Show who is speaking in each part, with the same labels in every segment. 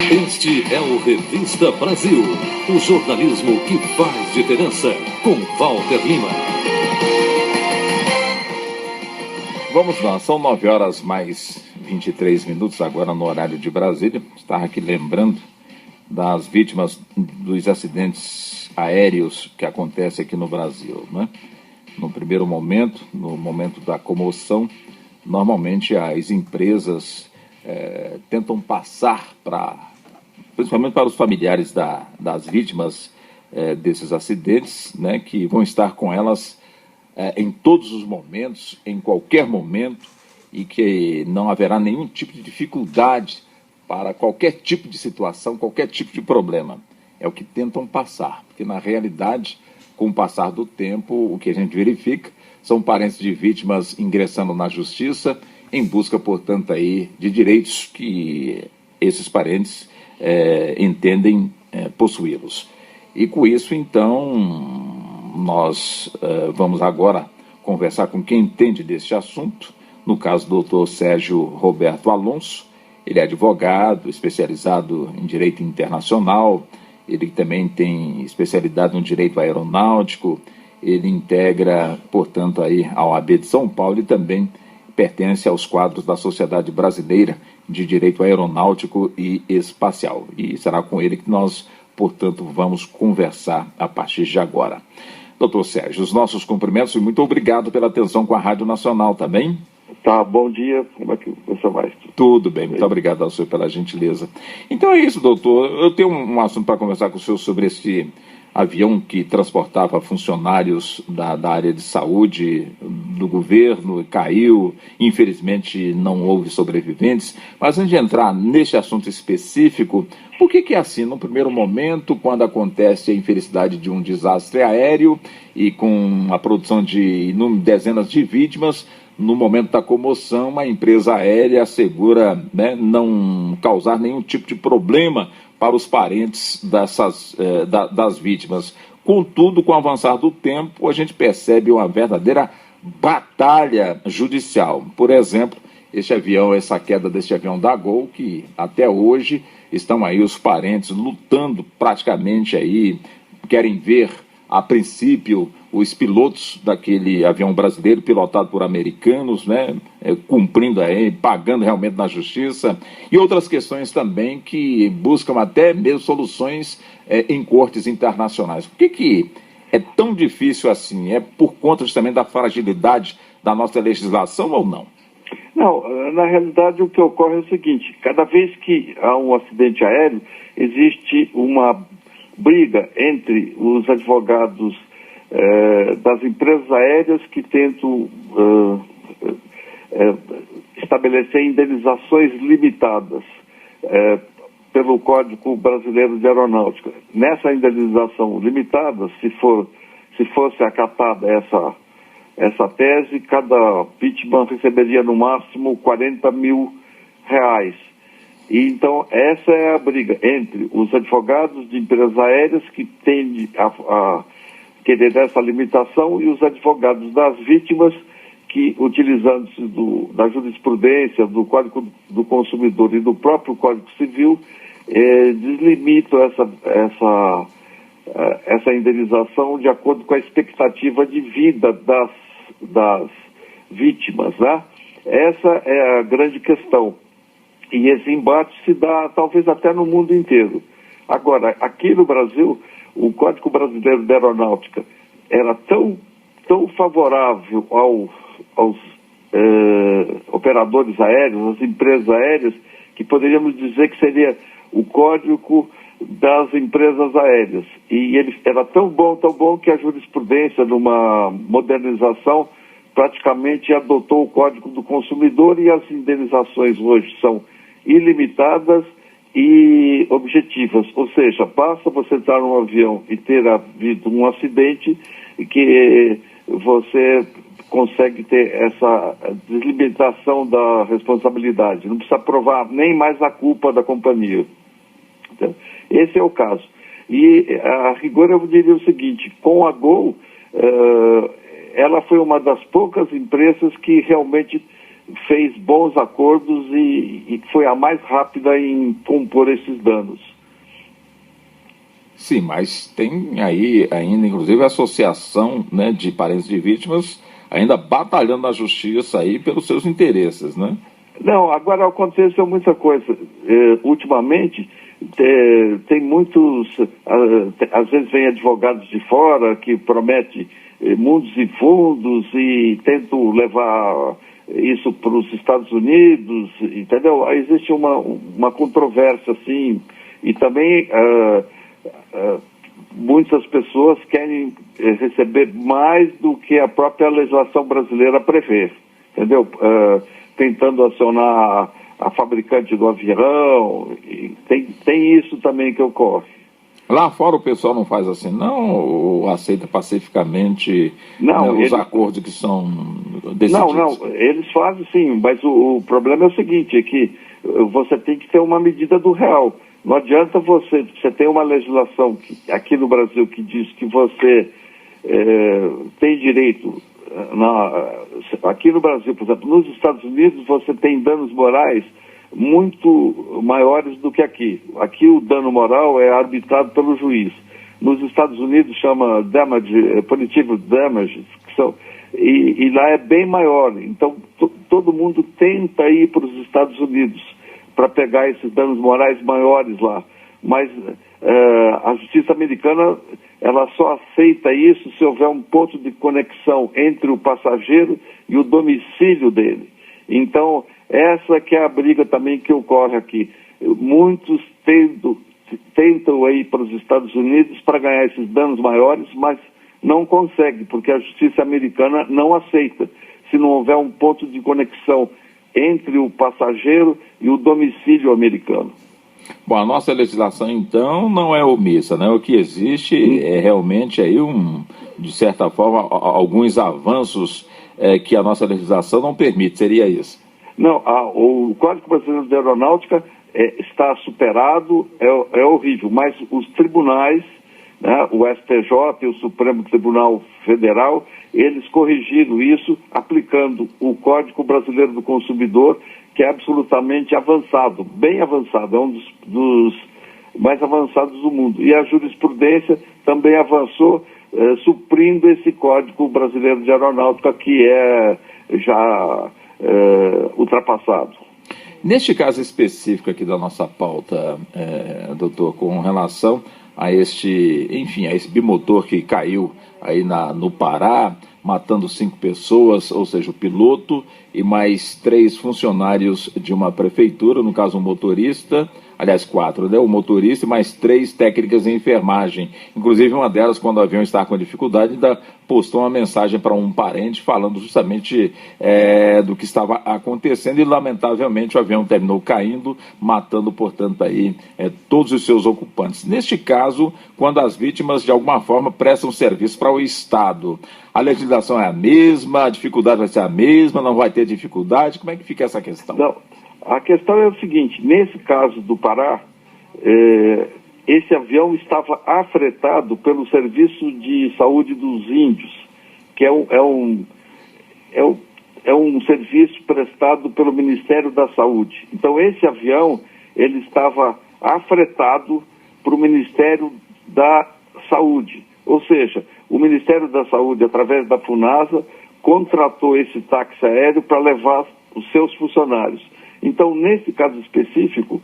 Speaker 1: Este é o Revista Brasil, o jornalismo que faz diferença, com Walter Lima.
Speaker 2: Vamos lá, são 9 horas mais 23 minutos agora no horário de Brasília. Estava aqui lembrando das vítimas dos acidentes aéreos que acontecem aqui no Brasil, né? No primeiro momento, no momento da comoção, normalmente as empresas tentam passar principalmente para os familiares das vítimas desses acidentes, né, que vão estar com elas em todos os momentos, em qualquer momento, e que não haverá nenhum tipo de dificuldade para qualquer tipo de situação, qualquer tipo de problema. É o que tentam passar, porque na realidade, com o passar do tempo, o que a gente verifica são parentes de vítimas ingressando na justiça em busca, portanto, aí, de direitos que esses parentes entendem possuí-los. E com isso, então, nós vamos agora conversar com quem entende desse assunto, no caso do doutor Sérgio Roberto Alonso. Ele é advogado, especializado em direito internacional, ele também tem especialidade no direito aeronáutico, ele integra, portanto, aí a OAB de São Paulo e também pertence aos quadros da Sociedade Brasileira de Direito Aeronáutico e Espacial. E será com ele que nós, portanto, vamos conversar a partir de agora. Doutor Sérgio, os nossos cumprimentos e muito obrigado pela atenção com a Rádio Nacional, tá bem?
Speaker 3: Tá, bom dia, como é que você vai?
Speaker 2: Tudo bem, muito obrigado ao senhor pela gentileza. Então é isso, doutor, eu tenho um assunto para conversar com o senhor sobre esse avião que transportava funcionários da área de saúde do governo, caiu, infelizmente não houve sobreviventes, mas antes de entrar nesse assunto específico, por que é assim, no primeiro momento, quando acontece a infelicidade de um desastre aéreo e com a produção de dezenas de vítimas, no momento da comoção, a empresa aérea assegura, né, não causar nenhum tipo de problema para os parentes das vítimas. Contudo, com o avançar do tempo, a gente percebe uma verdadeira batalha judicial. Por exemplo, essa queda desse avião da Gol, que até hoje estão aí os parentes lutando praticamente aí, querem ver, a princípio, os pilotos daquele avião brasileiro pilotado por americanos, né, cumprindo aí, pagando realmente na justiça, e outras questões também que buscam até mesmo soluções em cortes internacionais. Por que é tão difícil assim? É por conta justamente da fragilidade da nossa legislação ou não?
Speaker 3: Não, na realidade o que ocorre é o seguinte: cada vez que há um acidente aéreo, existe uma briga entre os advogados das empresas aéreas que tentam estabelecer indenizações limitadas pelo Código Brasileiro de Aeronáutica. Nessa indenização limitada, se fosse acatada essa tese, cada vítima receberia no máximo R$40 mil. E então essa é a briga entre os advogados de empresas aéreas que tendem a querer essa limitação e os advogados das vítimas que, utilizando-se da jurisprudência, do Código do Consumidor e do próprio Código Civil, deslimitam essa indenização de acordo com a expectativa de vida das vítimas, né? Essa é a grande questão. E esse embate se dá talvez até no mundo inteiro. Agora, aqui no Brasil, o Código Brasileiro de Aeronáutica era tão favorável aos operadores aéreos, às empresas aéreas, que poderíamos dizer que seria o Código das empresas aéreas. E ele era tão bom que a jurisprudência, numa modernização, praticamente adotou o Código do Consumidor, e as indenizações hoje são ilimitadas e objetivas, ou seja, basta você estar num avião e ter havido um acidente que você consegue ter essa deslimitação da responsabilidade, não precisa provar nem mais a culpa da companhia. Então, esse é o caso. E a rigor eu diria o seguinte: com a Gol, ela foi uma das poucas empresas que realmente fez bons acordos e foi a mais rápida em compor esses danos.
Speaker 2: Sim, mas tem aí ainda, inclusive, a associação, né, de parentes de vítimas ainda batalhando na justiça aí pelos seus interesses, né?
Speaker 3: Não, agora aconteceu muita coisa. Ultimamente, tem muitos, às vezes vem advogados de fora que prometem mundos e fundos e tentam levar isso para os Estados Unidos, entendeu? Aí existe uma controvérsia, assim, e também muitas pessoas querem receber mais do que a própria legislação brasileira prevê, entendeu? Tentando acionar a fabricante do avião, e tem isso também que ocorre.
Speaker 2: Lá fora o pessoal não faz assim, não? Ou aceita pacificamente,
Speaker 3: não,
Speaker 2: né, os acordos que são decididos?
Speaker 3: Não, eles fazem sim, mas o problema é o seguinte, é que você tem que ter uma medida do real. Não adianta você ter uma legislação aqui no Brasil que diz que você tem direito, aqui no Brasil, por exemplo, nos Estados Unidos você tem danos morais muito maiores do que aqui. Aqui o dano moral é arbitrado pelo juiz. Nos Estados Unidos chama punitive damages, e lá é bem maior. Então todo mundo tenta ir para os Estados Unidos para pegar esses danos morais maiores lá. Mas a justiça americana, ela só aceita isso se houver um ponto de conexão entre o passageiro e o domicílio dele. Então, essa que é a briga também que ocorre aqui. Muitos tentam ir para os Estados Unidos para ganhar esses danos maiores, mas não conseguem, porque a justiça americana não aceita, se não houver um ponto de conexão entre o passageiro e o domicílio americano.
Speaker 2: Bom, a nossa legislação, então, não é omissa, né? O que existe é realmente aí, de certa forma, alguns avanços que a nossa legislação não permite, seria isso?
Speaker 3: Não, o Código Brasileiro de Aeronáutica está superado, é horrível, mas os tribunais, né, o STJ e o Supremo Tribunal Federal, eles corrigiram isso aplicando o Código Brasileiro do Consumidor, que é absolutamente avançado, bem avançado, é um dos mais avançados do mundo. E a jurisprudência também avançou, suprindo esse Código Brasileiro de Aeronáutica, que é já ultrapassado.
Speaker 2: Neste caso específico aqui da nossa pauta, doutor, com relação a esse bimotor que caiu aí no Pará, matando 5 pessoas, ou seja, o piloto e mais 3 funcionários de uma prefeitura, no caso um motorista, aliás 4, né? O motorista e mais 3 técnicas de enfermagem. Inclusive uma delas, quando o avião estava com dificuldade, ainda postou uma mensagem para um parente falando justamente do que estava acontecendo e lamentavelmente o avião terminou caindo, matando, portanto, aí todos os seus ocupantes. Neste caso, quando as vítimas de alguma forma prestam serviço para o Estado, a legislação é a mesma, a dificuldade vai ser a mesma, não vai ter dificuldade, como é que fica essa questão?
Speaker 3: Não. A questão é o seguinte, nesse caso do Pará, esse avião estava afretado pelo Serviço de Saúde dos Índios, que é um serviço prestado pelo Ministério da Saúde. Então esse avião, ele estava afretado para o Ministério da Saúde, ou seja, o Ministério da Saúde, através da FUNASA, contratou esse táxi aéreo para levar os seus funcionários. Então, nesse caso específico,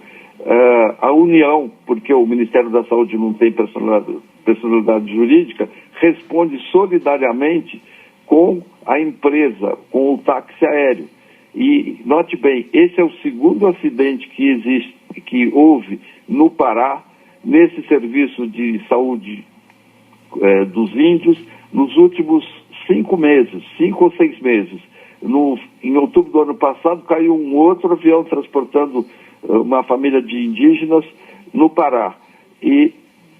Speaker 3: a União, porque o Ministério da Saúde não tem personalidade jurídica, responde solidariamente com a empresa, com o táxi aéreo. E, note bem, esse é o segundo acidente que houve no Pará, nesse serviço de saúde dos índios, nos últimos 5 ou 6 meses. Em outubro do ano passado, caiu um outro avião transportando uma família de indígenas no Pará. E,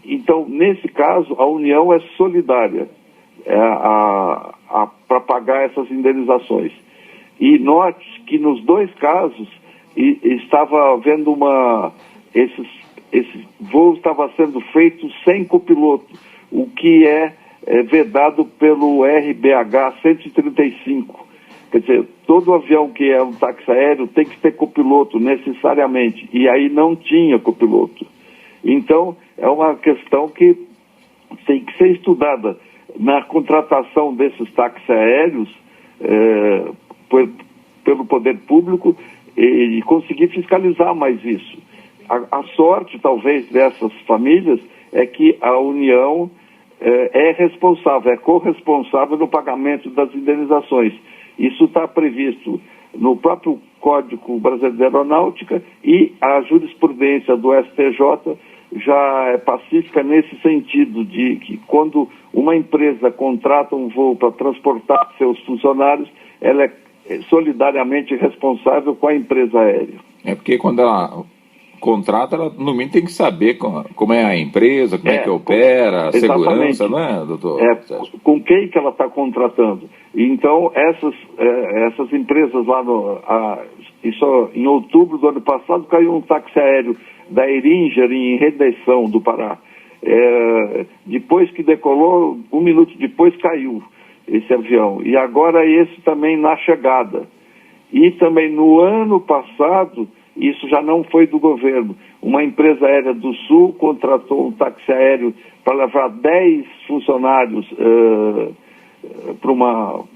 Speaker 3: então, nesse caso, a União é solidária para pagar essas indenizações. E note que nos 2 casos estava havendo esse voo estava sendo feito sem copiloto, o que é vedado pelo RBH 135. Quer dizer, todo avião que é um táxi aéreo tem que ter copiloto, necessariamente. E aí não tinha copiloto. Então, é uma questão que tem que ser estudada na contratação desses táxis aéreos pelo poder público e conseguir fiscalizar mais isso. A sorte, talvez, dessas famílias é que a União é responsável, é corresponsável no pagamento das indenizações. Isso está previsto no próprio Código Brasileiro de Aeronáutica e a jurisprudência do STJ já é pacífica nesse sentido, de que quando uma empresa contrata um voo para transportar seus funcionários, ela é solidariamente responsável com a empresa aérea.
Speaker 2: É porque quando ela contrata, ela no mínimo tem que saber como é a empresa, como é que opera, a segurança, não é, doutor?
Speaker 3: Com quem que ela está contratando. Então, essas empresas lá isso, em outubro do ano passado, caiu um táxi aéreo da Eringer em Redenção do Pará. Depois que decolou, 1 minuto depois caiu esse avião. E agora esse também na chegada. E também no ano passado, isso já não foi do governo, uma empresa aérea do Sul contratou um táxi aéreo para levar 10 funcionários para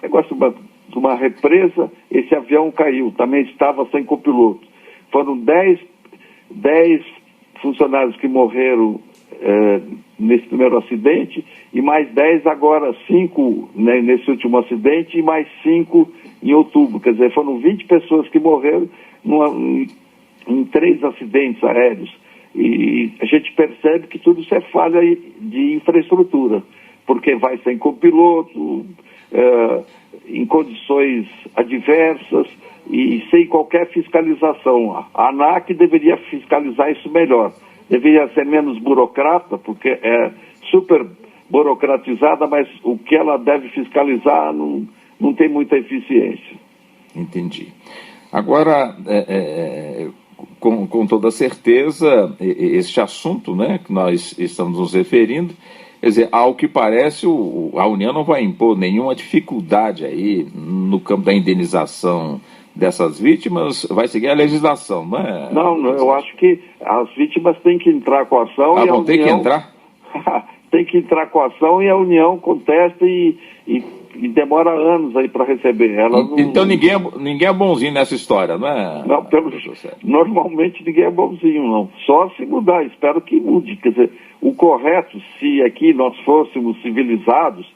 Speaker 3: de uma represa. Esse avião caiu, também estava sem copiloto. Foram 10 funcionários que morreram nesse primeiro acidente, e mais 10 agora, 5 nesse último acidente, e mais 5 em outubro. Quer dizer, foram 20 pessoas que morreram em 3 acidentes aéreos. E a gente percebe que tudo isso é falha de infraestrutura, porque vai sem copiloto, em condições adversas e sem qualquer fiscalização. A ANAC deveria fiscalizar isso melhor. Deveria ser menos burocrata, porque é super burocratizada, mas o que ela deve fiscalizar não tem muita eficiência.
Speaker 2: Entendi. Agora, com toda certeza, este assunto, né, que nós estamos nos referindo, quer dizer, ao que parece, a União não vai impor nenhuma dificuldade aí no campo da indenização dessas vítimas, vai seguir a legislação, não é? Não,
Speaker 3: eu acho que as vítimas têm que entrar com a ação.
Speaker 2: Ah, vão ter que entrar?
Speaker 3: Tem que entrar com a ação e a União contesta e demora anos aí para receber.
Speaker 2: Então ninguém é bonzinho nessa história, não é?
Speaker 3: Não, normalmente ninguém é bonzinho, não. Só se mudar, espero que mude. Quer dizer, o correto, se aqui nós fôssemos civilizados,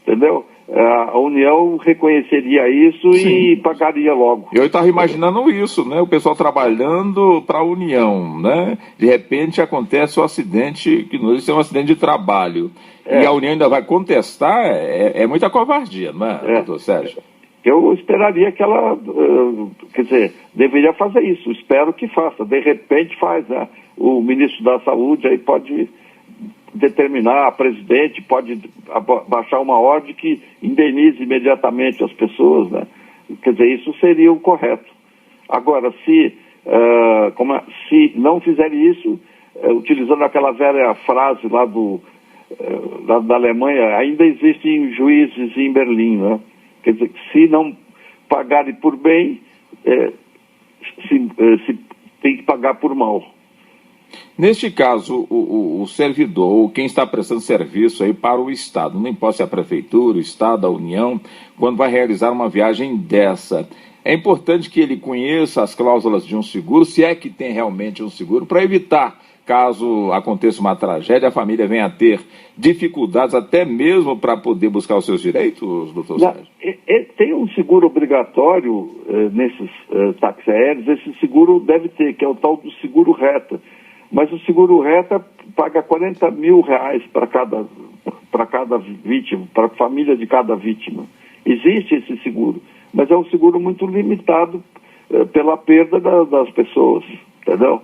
Speaker 3: entendeu? A União reconheceria isso. Sim. E pagaria logo.
Speaker 2: Eu estava imaginando isso, né? O pessoal trabalhando para a União, né? De repente acontece um acidente, que não é um acidente de trabalho, e a União ainda vai contestar, é muita covardia, não é, doutor Sérgio?
Speaker 3: Eu esperaria que ela, quer dizer, deveria fazer isso, espero que faça. De repente faz, né? O ministro da Saúde aí pode determinar, a presidente pode baixar uma ordem que indenize imediatamente as pessoas, né? Quer dizer, isso seria o correto. Agora, se não fizerem isso, utilizando aquela velha frase lá da Alemanha, ainda existem juízes em Berlim, né? Quer dizer, se não pagarem por bem, se tem que pagar por mal.
Speaker 2: Neste caso, o servidor, ou quem está prestando serviço aí para o Estado, não importa se é a Prefeitura, o Estado, a União, quando vai realizar uma viagem dessa, é importante que ele conheça as cláusulas de um seguro, se é que tem realmente um seguro, para evitar, caso aconteça uma tragédia, a família venha a ter dificuldades até mesmo para poder buscar os seus direitos, doutor Sérgio?
Speaker 3: Tem um seguro obrigatório nesses táxis aéreos, esse seguro deve ter, que é o tal do seguro reta. Mas o seguro reta paga R$40 mil para cada vítima, para a família de cada vítima. Existe esse seguro, mas é um seguro muito limitado pela perda das pessoas, entendeu?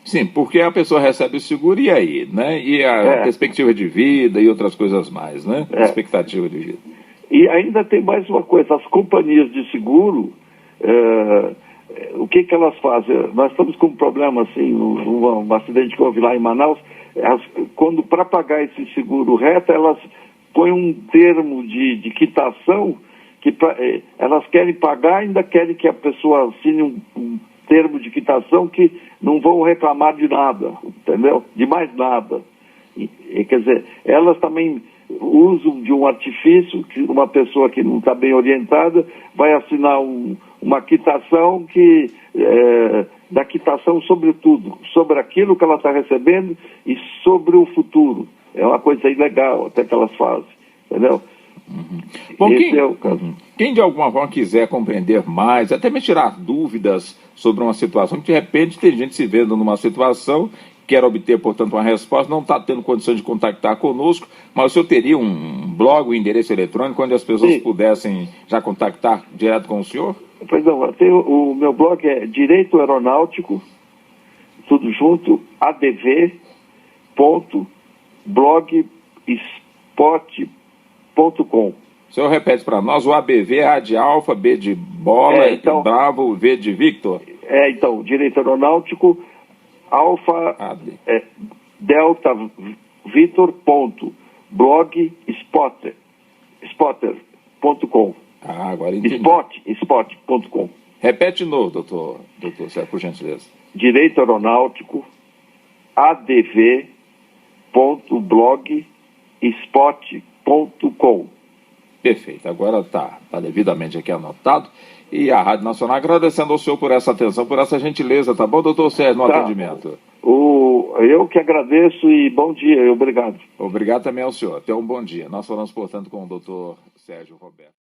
Speaker 2: Sim, porque a pessoa recebe o seguro e aí, né? E a perspectiva de vida e outras coisas mais, né? Expectativa de vida.
Speaker 3: E ainda tem mais uma coisa, as companhias de seguro, o que elas fazem? Nós estamos com um problema assim, um acidente que houve lá em Manaus, quando para pagar esse seguro reta, elas põem um termo de quitação elas querem pagar, ainda querem que a pessoa assine um termo de quitação que não vão reclamar de nada, entendeu? De mais nada. Quer dizer, elas também usam de um artifício que uma pessoa que não está bem orientada vai assinar uma quitação da quitação sobre tudo, sobre aquilo que ela está recebendo e sobre o futuro. É uma coisa ilegal até que elas fazem, entendeu?
Speaker 2: Bom, quem de alguma forma quiser compreender mais, até me tirar dúvidas sobre uma situação, que de repente tem gente se vendo numa situação, quer obter, portanto, uma resposta, não está tendo condição de contactar conosco, mas o senhor teria um blog, um endereço eletrônico, onde as pessoas pudessem já contactar direto com o senhor?
Speaker 3: Pois não, o meu blog é Direito Aeronáutico, tudo junto, adv.blogspot.com.
Speaker 2: O senhor repete para nós, o ABV é A de Alfa, B de Bola, então, Bravo, V de Victor?
Speaker 3: Então, Direito Aeronáutico, Alfa, Delta, Vitor, spotter.com.
Speaker 2: Agora entendi.
Speaker 3: Spot.com.
Speaker 2: Repete de novo, doutor Sérgio, por gentileza.
Speaker 3: Direito Aeronáutico, adv.blogspot.com.
Speaker 2: Perfeito, agora está devidamente aqui anotado. E a Rádio Nacional agradecendo ao senhor por essa atenção, por essa gentileza, tá bom, doutor Sérgio, no atendimento?
Speaker 3: Eu que agradeço e bom dia, obrigado.
Speaker 2: Obrigado também ao senhor, até um bom dia. Nós falamos, portanto, com o doutor Sérgio Roberto.